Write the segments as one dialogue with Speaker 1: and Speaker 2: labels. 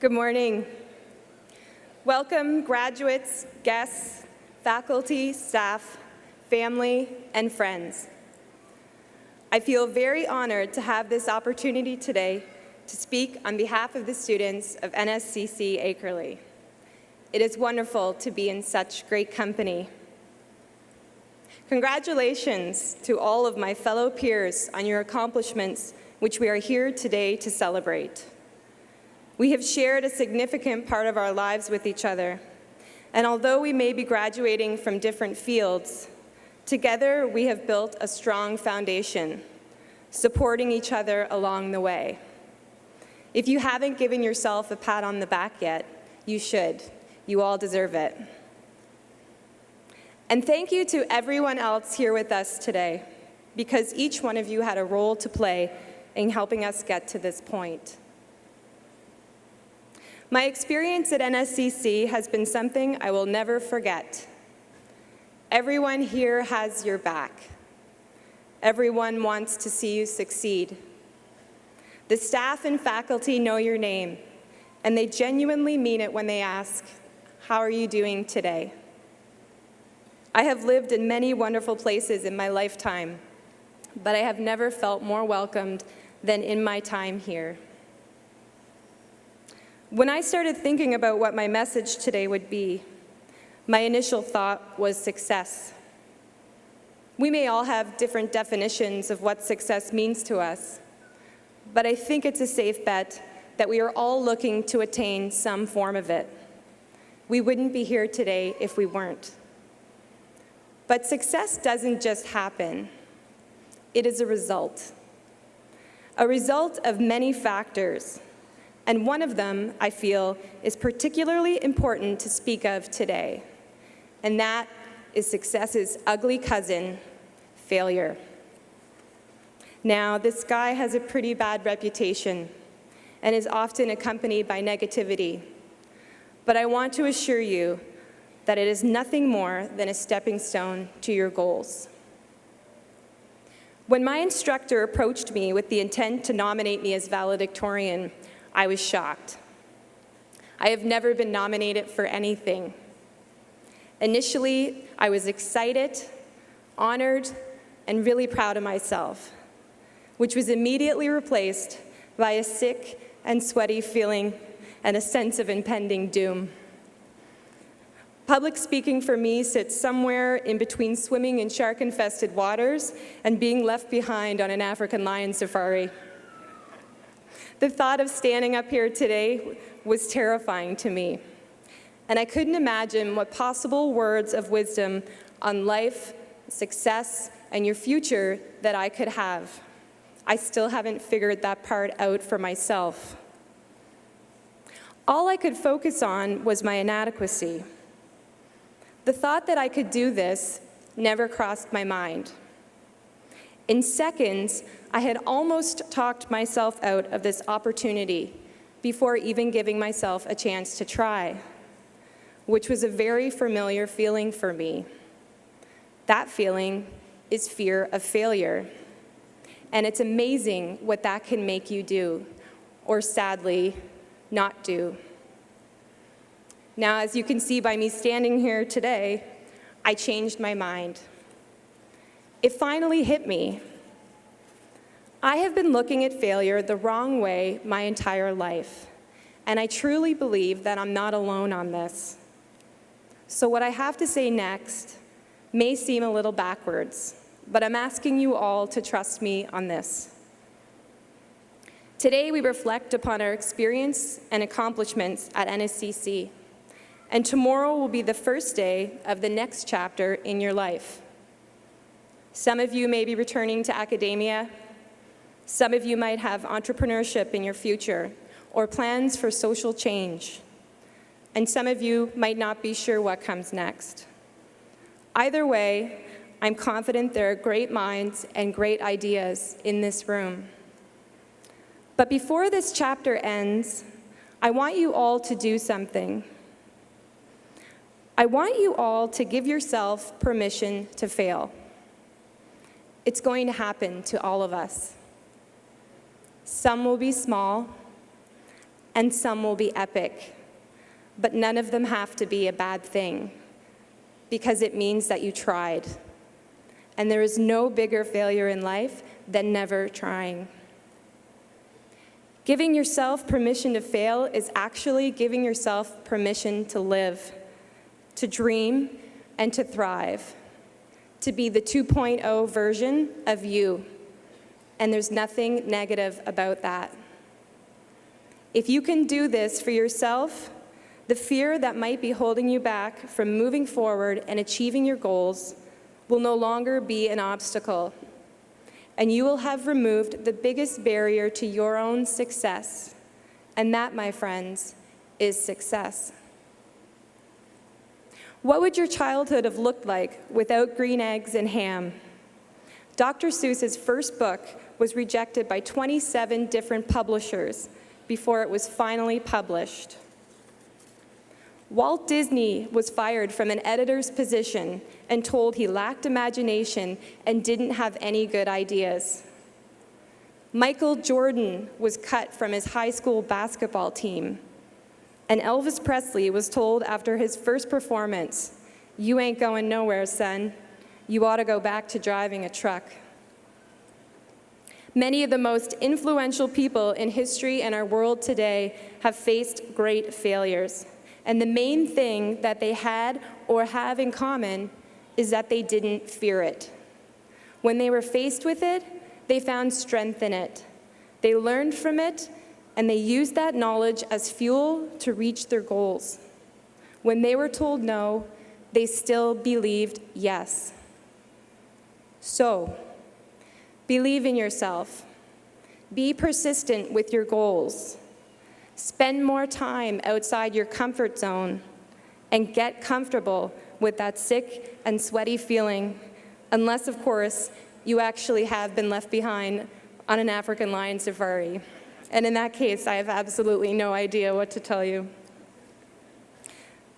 Speaker 1: Good morning. Welcome, graduates, guests, faculty, staff, family, and friends. I feel very honored to have this opportunity today to speak on behalf of the students of NSCC Akerley. It is wonderful to be in such great company. Congratulations to all of my fellow peers on your accomplishments, which we are here today to celebrate. We have shared a significant part of our lives with each other, and although we may be graduating from different fields, together we have built a strong foundation, supporting each other along the way. If you haven't given yourself a pat on the back yet, you should. You all deserve it. And thank you to everyone else here with us today, because each one of you had a role to play in helping us get to this point. My experience at NSCC has been something I will never forget. Everyone here has your back. Everyone wants to see you succeed. The staff and faculty know your name, and they genuinely mean it when they ask, "How are you doing today?" I have lived in many wonderful places in my lifetime, but I have never felt more welcomed than in my time here. When I started thinking about what my message today would be, my initial thought was success. We may all have different definitions of what success means to us, but I think it's a safe bet that we are all looking to attain some form of it. We wouldn't be here today if we weren't. But success doesn't just happen. It is a result of many factors. And one of them, I feel, is particularly important to speak of today, and that is success's ugly cousin, failure. Now, this guy has a pretty bad reputation and is often accompanied by negativity, but I want to assure you that it is nothing more than a stepping stone to your goals. When my instructor approached me with the intent to nominate me as valedictorian, I was shocked. I have never been nominated for anything. Initially, I was excited, honored, and really proud of myself, which was immediately replaced by a sick and sweaty feeling and a sense of impending doom. Public speaking for me sits somewhere in between swimming in shark-infested waters and being left behind on an African lion safari. The thought of standing up here today was terrifying to me, and I couldn't imagine what possible words of wisdom on life, success, and your future that I could have. I still haven't figured that part out for myself. All I could focus on was my inadequacy. The thought that I could do this never crossed my mind. In seconds, I had almost talked myself out of this opportunity before even giving myself a chance to try, which was a very familiar feeling for me. That feeling is fear of failure. And it's amazing what that can make you do, or sadly, not do. Now, as you can see by me standing here today, I changed my mind. It finally hit me. I have been looking at failure the wrong way my entire life, and I truly believe that I'm not alone on this. So what I have to say next may seem a little backwards, but I'm asking you all to trust me on this. Today we reflect upon our experience and accomplishments at NSCC, and tomorrow will be the first day of the next chapter in your life. Some of you may be returning to academia. Some of you might have entrepreneurship in your future or plans for social change. And some of you might not be sure what comes next. Either way, I'm confident there are great minds and great ideas in this room. But before this chapter ends, I want you all to do something. I want you all to give yourself permission to fail. It's going to happen to all of us. Some will be small, and some will be epic. But none of them have to be a bad thing, because it means that you tried. And there is no bigger failure in life than never trying. Giving yourself permission to fail is actually giving yourself permission to live, to dream, and to thrive, to be the 2.0 version of you. And there's nothing negative about that. If you can do this for yourself, the fear that might be holding you back from moving forward and achieving your goals will no longer be an obstacle. And you will have removed the biggest barrier to your own success. And that, my friends, is success. What would your childhood have looked like without green eggs and ham? Dr. Seuss's first book was rejected by 27 different publishers before it was finally published. Walt Disney was fired from an editor's position and told he lacked imagination and didn't have any good ideas. Michael Jordan was cut from his high school basketball team. And Elvis Presley was told after his first performance, "You ain't going nowhere, son. You ought to go back to driving a truck." Many of the most influential people in history and our world today have faced great failures. And the main thing that they had or have in common is that they didn't fear it. When they were faced with it, they found strength in it. They learned from it, and they used that knowledge as fuel to reach their goals. When they were told no, they still believed yes. So, believe in yourself. Be persistent with your goals. Spend more time outside your comfort zone and get comfortable with that sick and sweaty feeling, unless, of course, you actually have been left behind on an African lion safari. And in that case, I have absolutely no idea what to tell you.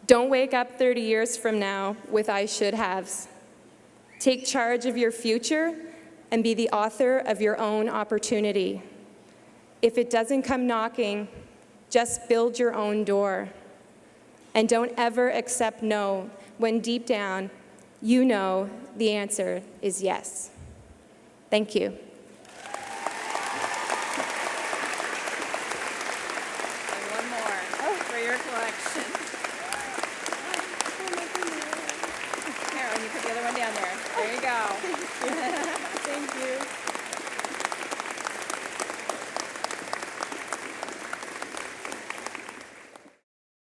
Speaker 1: Don't wake up 30 years from now with "I should haves." Take charge of your future and be the author of your own opportunity. If it doesn't come knocking, just build your own door. And don't ever accept no when deep down you know the answer is yes. Thank you.